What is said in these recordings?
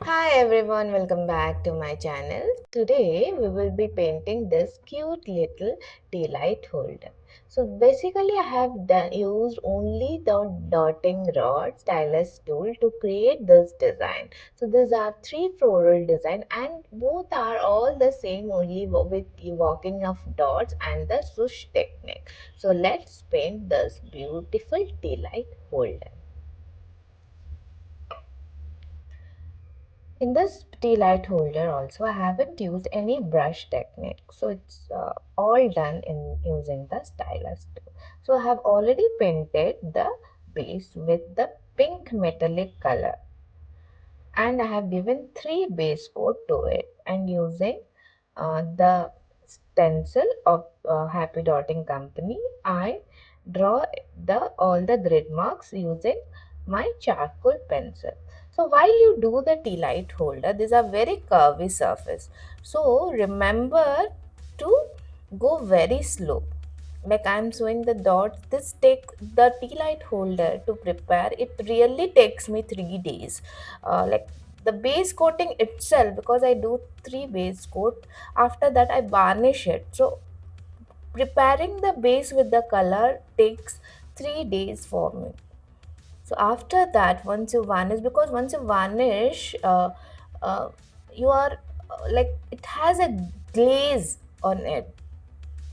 Hi everyone, welcome back to my channel. Today we will be painting this cute little tea light holder. So basically I have used only the dotting rod stylus tool to create this design. So these are three floral design and both are all the same, only with walking of dots and the swoosh technique. So let's paint this beautiful tea light holder. In this tea light holder also, I haven't used any brush technique. So it's all done in using the stylus tool. So I have already painted the base with the pink metallic color. And I have given three base coat to it and using the stencil of Happy Dotting Company, I draw the all the grid marks using my charcoal pencil. So while you do the tea light holder, these are very curvy surface. So remember to go very slow. Like I'm showing the dots. This take the tea light holder to prepare. It really takes me 3 days. Like the base coating itself, because I do three base coat. After that, I varnish it. So preparing the base with the color takes 3 days for me. So after that, once you varnish, because once you varnish, uh, you are like it has a glaze on it.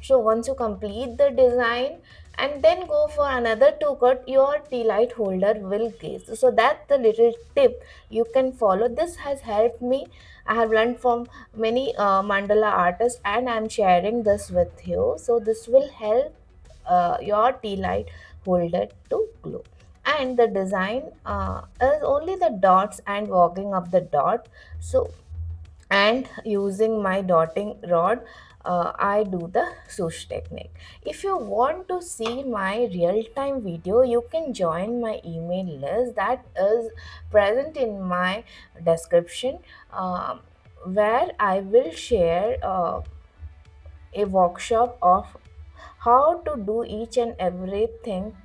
So once you complete the design and then go for another two cut, your tea light holder will glaze. So that's the little tip you can follow. This has helped me. I have learned from many mandala artists and I'm sharing this with you. So this will help your tea light holder to glow. And the design is only the dots and walking of the dot. So and using my dotting rod, I do the swoosh technique. If you want to see my real-time video, you can join my email list that is present in my description, where I will share a workshop of how to do each and everything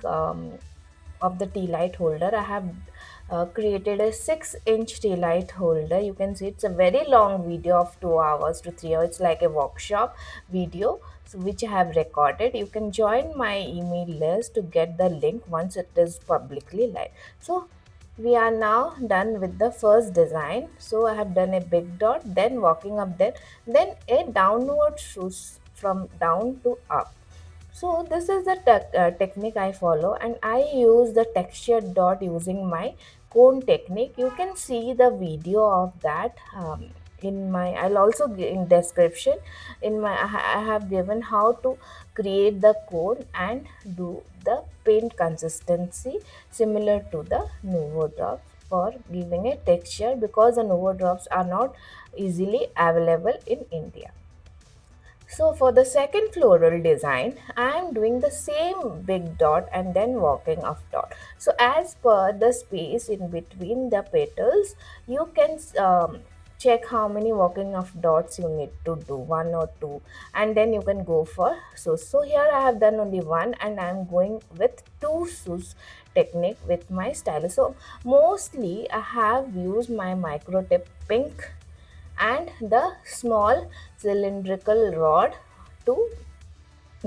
of the tea light holder. I have created a 6-inch tea light holder. You can see it's a very long video of 2 hours to 3 hours. It's like a workshop video, so which I have recorded. You can join my email list to get the link once it is publicly live. So we are now done with the first design. So I have done a big dot, then walking up there, then a downward swoosh from down to up. So this is the technique I follow, and I use the texture dot using my cone technique. You can see the video of that in my. I'll also in description. In my, I have given how to create the cone and do the paint consistency similar to the Nuvo drops for giving a texture, because the Nuvo drops are not easily available in India. So for the second floral design, I am doing the same big dot and then walking off dot. So as per the space in between the petals, you can check how many walking off dots you need to do, one or two, and then you can go for so here I have done only one and I am going with two sus technique with my stylus. So mostly I have used my micro tip pink and the small cylindrical rod to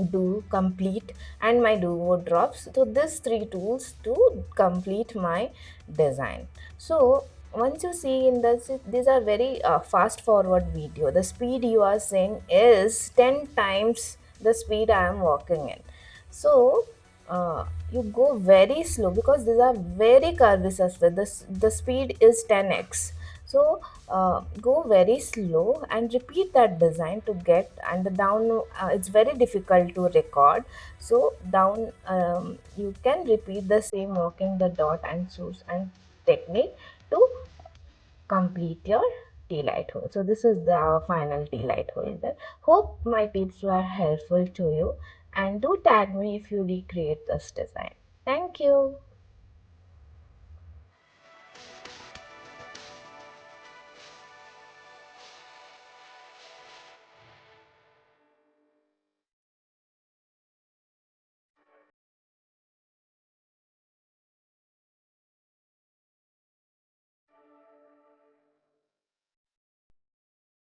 do complete, and my duo drops. So these three tools to complete my design. So once you see in this, these are very fast forward video. The speed you are seeing is 10 times the speed I am walking in. So you go very slow because these are very curvy surface. The speed is 10x. So go very slow and repeat that design to get, and the down it's very difficult to record. So down you can repeat the same walking the dot and swoosh and technique to complete your tea light hole. So this is the final tea light holder. Hope my tips were helpful to you, and do tag me if you recreate this design. Thank you.